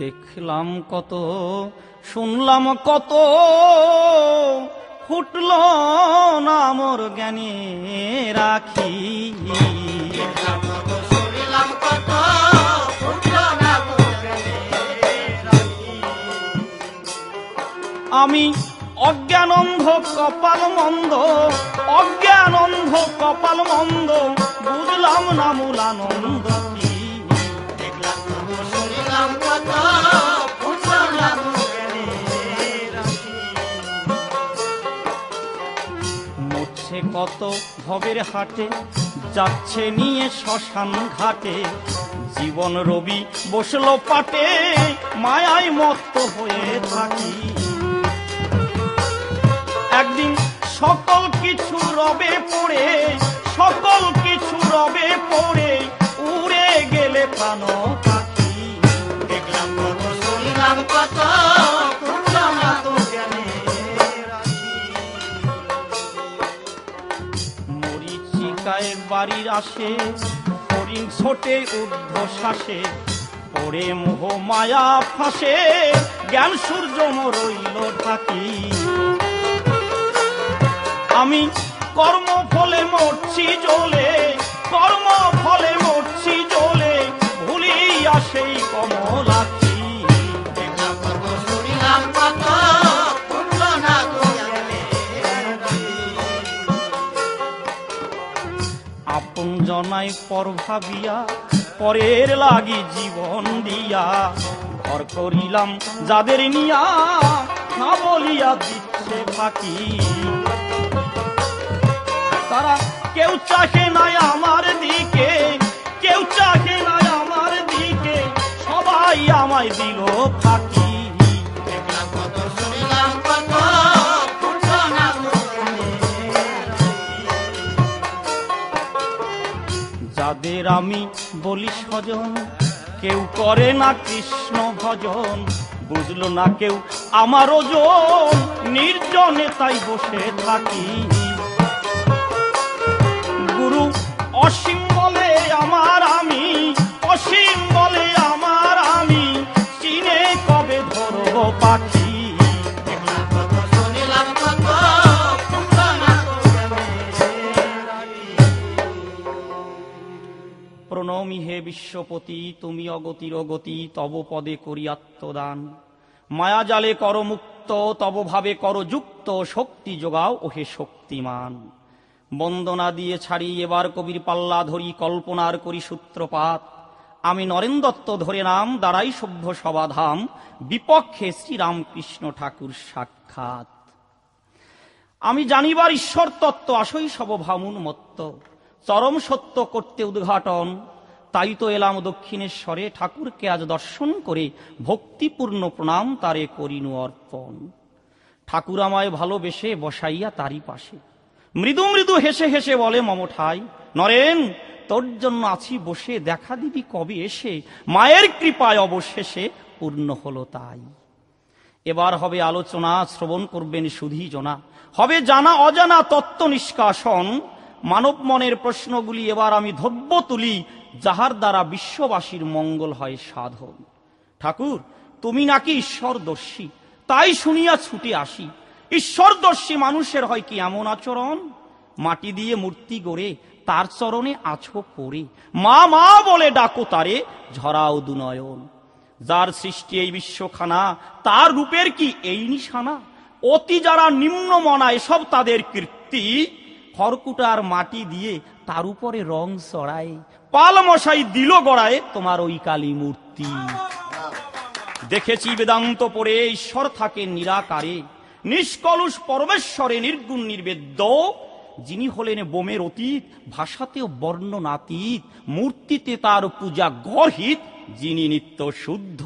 দেখলাম কত, শুনলাম কত, ফুটল না মোর জ্ঞানে রাখি। আমি অজ্ঞানন্ধ কপাল মন্দ, অজ্ঞানন্ধ কপাল মন্দ, বুঝলাম না মূল আনন্দ কি। মরছে কত ভবের হাটে, যাচ্ছে নিয়ে শ্মশান ঘাটে, জীবন রবি বসলো পাটে, মায়ায় মত্ত হয়ে থাকি। একদিন সকল কিছু রবে পড়ে, সকল কিছু রবে পড়ে, উড়ে গেলে প্রাণ পাখি। দেখলাম কত, শুনলাম কত, বুঝলাম না তো জ্ঞানে রাখি। মরীচিকায় বাড়ির আসে, হরিণ ছোটে ঊর্ধ্বশ্বাসে, পড়ে মোহ মায়া ফাঁসে, জ্ঞান সূর্য রইল থাকি। আমি কর্ম ফলে মরছি জ্বলে, কর্ম ফলে মরছি জ্বলে, ভুলিয়া সেই কমলাক্ষী। দেখলাম কত, শুনিলাম কত, ফুটল না তো জ্ঞানে রাখি। আপন জনাই পর ভাবিয়া, পরের লাগি জীবন দিয়া, ঘর করিলাম যাদের নিয়া, না বলিয়া দিচ্ছে ফাঁকি। তারা কেউ চাহে নাই আমার দিকে, কেউ চাহে নাই আমার দিকে, সবাই আমায় দিল ফাঁকি। দেখলাম কত, শুনলাম কত, ফুটল না তো জ্ঞানে রাখি। যাদের আমি বলি স্বজন, কেউ করে না কৃষ্ণ ভজন, বুঝলো না কেউ আমার ওজন, নির্জনে তাই বসে থাকি। গুরু অসীম বলে আমার আমি, অসীম বলে আমার আমি, চিনে কবে ধরব পাখি। দেখলাম কত, শুনিলাম কত, ফুটল না তো জ্ঞানে রাখি। প্রণমি হে বিশ্বপতি, তুমি অগতির গতি, তব পদে করি আত্মদান। মায়া জালে কর মুক্ত, তব ভাবে কর যুক্ত, শক্তি যোগাও ওহে শক্তিমান। বন্দনা দিয়ে ছাড়ি এবার কবির পাল্লা ধরি, কল্পনার করি সূত্রপাত। আমি নরেন দত্ত ধরে নাম, দাঁড়াই সভ্য সবাধাম, বিপক্ষে শ্রীরামকৃষ্ণ ঠাকুর সাক্ষাৎ। আমি জানিবার ঈশ্বর তত্ত্ব, আসই সব ভামুন্মত্ত, চরম সত্য করতে উদ্ঘাটন। তাই তো এলাম দক্ষিণেশ্বরে, ঠাকুরকে আজ দর্শন করে, ভক্তিপূর্ণ প্রণাম তারে করিনু অর্পণ। ঠাকুর আমায় ভালোবেসে বসাইয়া তারি পাশে, মৃদু মৃদু হেসে হেসে বলে মম ঠাই, নরেন তোর জন্য আছি বসে, দেখা দিবি কবে এসে, মায়ের কৃপায় অবশেষে পূর্ণ হলো তাই। এবার হবে আলোচনা, শ্রবণ করবেন সুধী জনা, হবে জানা অজানা তত্ত্ব নিষ্কাশন। মানব মনের প্রশ্নগুলি এবার আমি ধব্য তুলি, যাহার দ্বারা বিশ্ববাসীর মঙ্গল হয় সাধন। ঠাকুর তুমি নাকি ঈশ্বরদর্শী, তাই শুনিয়া ছুটে আসি। ঈশ্বরদর্শী মানুষের হয় কি এমন আচরণ, মাটি দিয়ে মূর্তি গড়ে তার চরণে আছো পড়ে, মা মা বলে ডাকো তারে, ঝরাও দুনয়ন। যার সৃষ্টি এই বিশ্বখানা, তার রূপের কি এই নিশানা। অতি যারা নিম্ন মনা, এসব তাদের কীর্তি, খড়কুটার মাটি দিয়ে তার উপরে রং চড়ায়, পাল মশাই দিল গড়ায় তোমার ওই কালী মূর্তি। দেখেছি বেদান্ত পড়ে, ঈশ্বর থাকে নিরাকারে, নিষ্কলুষ পরমেশ্বরে নির্গুণ নির্বেদ্য। যিনি হলেন বোমের অতীত, ভাষাতেও বর্ণনাতীত, মূর্তিতে তার পূজা গর্হিত, যিনি নিত্য শুদ্ধ।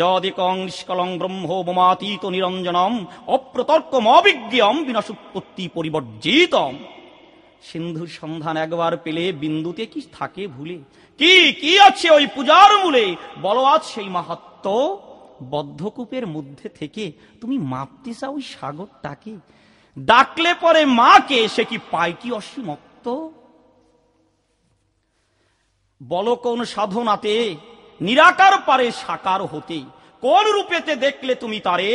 যদেকং নিষ্কলং ব্রহ্ম বোমাতীত নিরঞ্জনম, অপ্রতর্কম অবিজ্ঞম বিনাশোৎপত্তি পরিবর্জিতম। সিন্ধুর সন্ধান একবার পেলে, বিন্দুতে কি থাকে ভুলে, কি কি আছে ওই পূজার মূলে, বলো আজ সেই মাহাত্ম্য। বদ্ধকূপের মধ্যে থেকে তুমি মাপতে চাও ওই সাগরটাকে, ডাকলে পরে মাকে, সে কি পায় কি অসীমত্ব। বলো কোন সাধনাতে নিরাকার পারে সাকার হতে। কোন রূপেতে দেখলে তুমি তারে,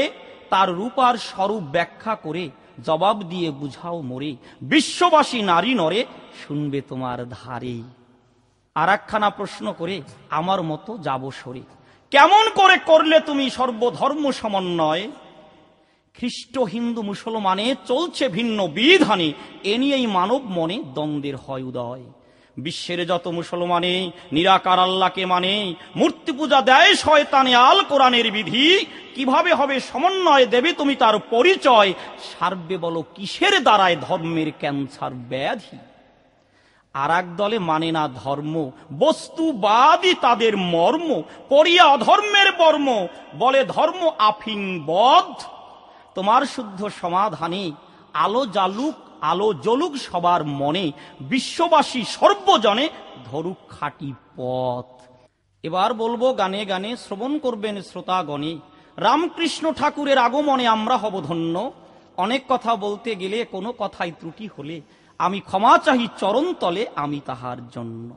তার রূপ আর স্বরূপ ব্যাখ্যা করে জবাব দিয়ে বুঝাও মোরে। বিশ্ববাসী নারী নরে শুনবে তোমার ধারে। আর একখানা প্রশ্ন করে আমার মতো যাব সরে, কেমন করে করলে তুমি সর্বধর্ম সমন্বয়? খ্রিস্ট হিন্দু মুসলমানে চলছে ভিন্ন বিধানে, এ নিয়েই মানব মনে দ্বন্দ্বের হয় উদয়। বিশ্বের যত মুসলমানে নিরাকার আল্লাহকে মানে, মূর্তি পূজা দেয় শয়তানে আল কোরআনের বিধি। কিভাবে হবে সমন্বয়, দেবে তুমি তার পরিচয়? সারবে বলো কিসের দ্বারায় ধর্মের ক্যান্সার ব্যাধি? আর এক দলে মানে না ধর্ম, বস্তুবাদী তাদের মর্ম। পড়িয়া অধর্মের বর্ম, বলে ধর্ম আফিং বধ। তোমার শুদ্ধ সমাধানে আলো জ্বলুক সবার মনে, বিশ্ববাসী সর্বজনে ধরুক খাঁটি পথ। এবার বলবো গানে গানে, শ্রবণ করবেন শ্রোতাগণে। রামকৃষ্ণ ঠাকুরের আগমনে আমরা হব ধন্য। অনেক কথা বলতে গেলে কোনো কথাই ত্রুটি হলে আমি ক্ষমা চাহি চরণ তলে, আমি তাহার জন্য।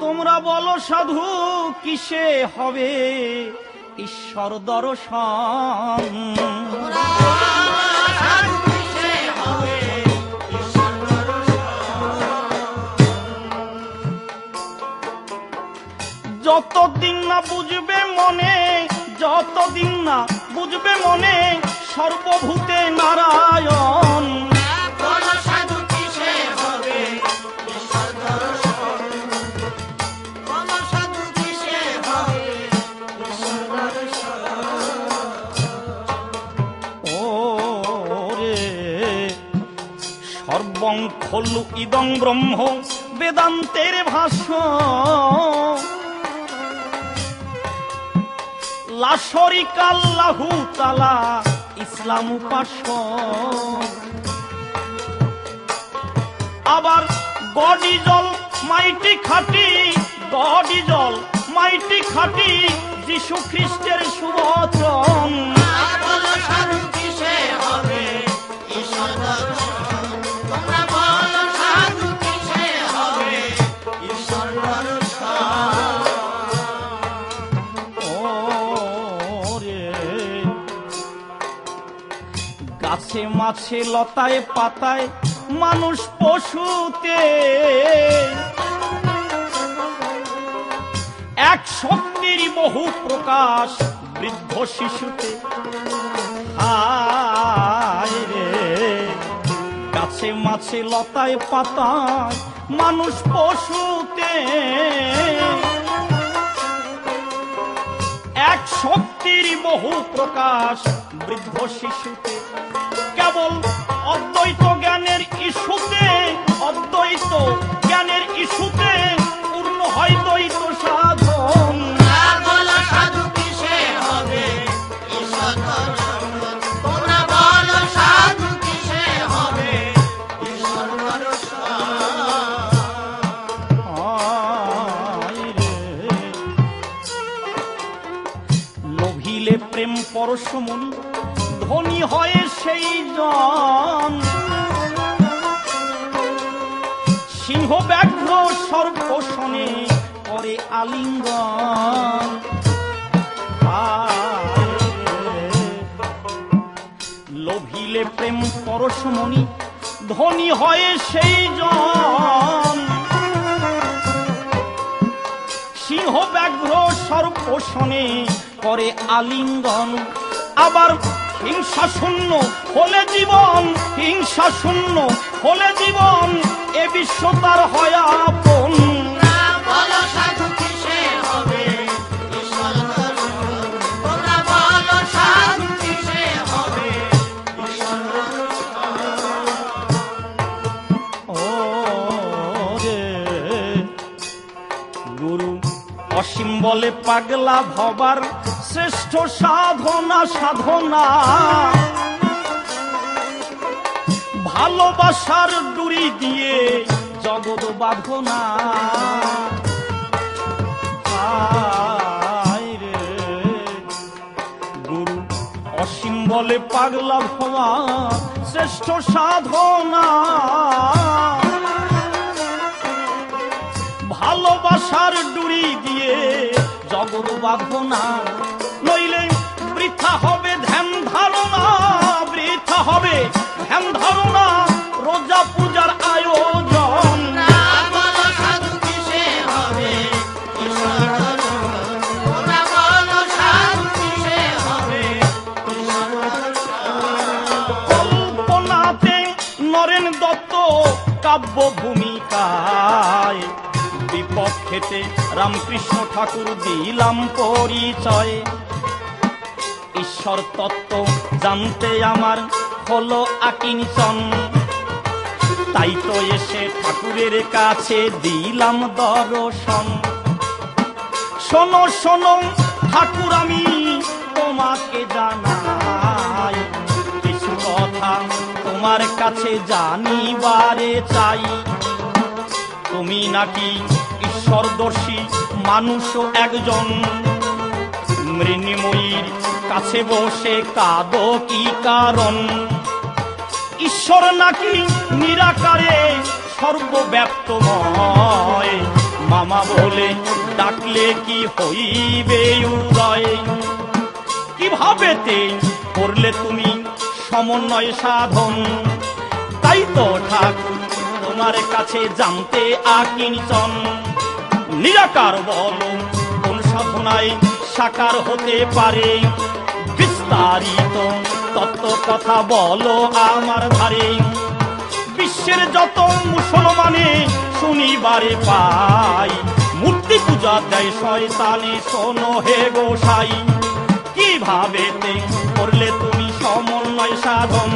তোমরা বলো সাধু কিসে হবে ঈশ্বর দর্শন? যতদিন না বুঝবে মনে, যতদিন না বুঝবে মনে সর্বভূতে নারায়ণ। সর্বং খলু ইদং ব্রহ্ম বেদান্তের ভাষ্য। লা শরীকা লাহু তাআলা ইসলাম উপাস্য। আবার গড ইজ অল মাইটি খাঁটি, গড ইজ অল মাইটি খাঁটি, যীশু খ্রিস্টের সুবচন। গাছে মাছে লতায় পাতায় মানুষ পশুতে, এক শক্তির বহু প্রকাশ বৃদ্ধ শিশুতে। হায় রে, গাছে মাছে লতায় পাতায় মানুষ পশুতে, এক শক্তির বহু প্রকাশ বৃদ্ধ শিশুতে। কেবল অদ্বৈত জ্ঞানের ইস্যুতে, অদ্বৈত জ্ঞানের ইস্যুতে পূর্ণ হয় দ্বৈত সাধন। লোভিলে প্রেম পরশমন, ধনী হয় সেই জন। সিংহ ব্যাঘ্র সর্পশনে করে আলিঙ্গন। লোভিলে প্রেম পরশমণি, ধনী হয় সেই জন। সিংহ ব্যাঘ্র সর্পশনে করে আলিঙ্গন। আবার হিংসা শূন্য হলে জীবন, হিংসা শূন্য হলে জীবন, এ বিশ্ব তার হয় আপন। গুরু অসীম বলে পাগলা ভবার শ্রেষ্ঠ সাধনা, সাধনা ভালোবাসার ডুরি দিয়ে জগৎ বাঁধো না, গুরু অসীম বলে পাগলা ভবা শ্রেষ্ঠ সাধনা। ভালোবাসার ডুরি দিয়ে জগৎ বাঁধো না, নইলে বৃথা হবে ধ্যান ধারণা, বৃথা হবে ধ্যান ধারণা। রোজা পূজার আয়োজন কল্পনাতে নরেন দত্ত কাব্য ভূমিকায়, বিপক্ষেতে রামকৃষ্ণ ঠাকুর দিলাম পরিচয়। ঈশ্বর তত্ত্ব জানতে আমার হলো আকিঞ্চন, তাই তো এসে ঠাকুরের কাছে দিলাম দর্শন। শোনো শোনো ঠাকুর আমি তোমাকে জানাই, কিছু কথা তোমার কাছে জানিবারে চাই। তুমি নাকি ঈশ্বরদর্শী মানুষ একজন, মৃন্ময়ীর কাছে বসে কাঁদো কি কারণ? ঈশ্বর নাকি নিরাকারে সর্বব্যাপ্তময়, মামা বলে ডাকলে কি হইবে উদয়? কিভাবেতে করলে তুমি সমন্বয় সাধন? তাই তো ঠাকুর তোমার কাছে জানতে আকিঞ্চন। নিরাকার বলো কোন সাধনায় সাকার হতে পারে? বিস্তারিত তত্ত্ব কথা বলো আমার ধারে। বিশ্বের যত মুসলমানে শুনিবারে পাই, মূর্তি পূজা দেয় শয়তানে, শোনো হে গোসাই। কিভাবে করলে তুমি সমন্বয় সাধন?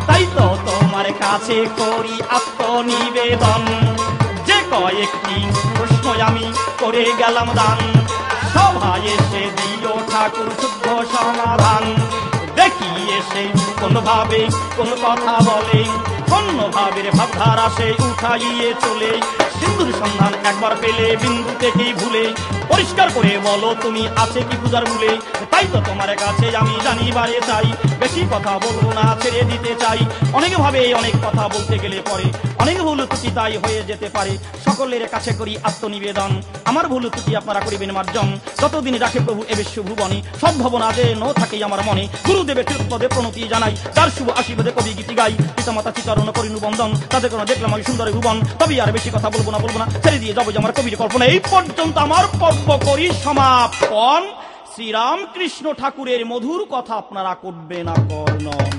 তাই তো তোমার কাছে করি আত্মনিবেদন। যে কয়েকটি প্রশ্ন আমি করে গেলাম দান, সভায় এসে দিও ঠাকুর শুদ্ধ সমাধান। দেখি এসে কোন ভাবে কোন কথা বলে, অন্য ভাবের ভাবধারা সে উঠাইয়ে চলে। সিন্ধুর সন্ধান একবার পেলে বিন্দু থেকেই ভুলে, পরিষ্কার করে বলো তুমি আছে কি পূজার মূলে? তাই তো তোমার কাছে আমি জানিবারে চাই, বেশি কথা বলবো না ছেড়ে দিতে চাই। অনেক ভাবে অনেক কথা বলতে গেলে পরে অনেক ভুল ত্রুটি তাই হয়ে যেতে পারে। সকলের কাছে করি আত্মনিবেদন, আমার ভুল ত্রুটি আপনারা করিবেন মার্জন। যতদিন রাখে প্রভু এ বিশ্ব ভুবনে, সব ভাবনা যে ন থাকে আমার মনে। গুরুদেবের কৃতপদে প্রণতি জানাই, তার শুভ আশীর্বাদে কবি গীতি গাই। পিতামাতা চিত্তরণ করিনু বন্দন, তাদের কোনো দেখলাম আমি সুন্দর ভুবন। তবে আর বেশি কথা বলবো না, ছেড়ে দিয়ে যাবো আমার কবির কল্পনা। এই পর্যন্ত আমার পর্ব করি সমাপন। শ্রীরামকৃষ্ণ ঠাকুরের মধুর কথা আপনারা করবেন না কর্ণন।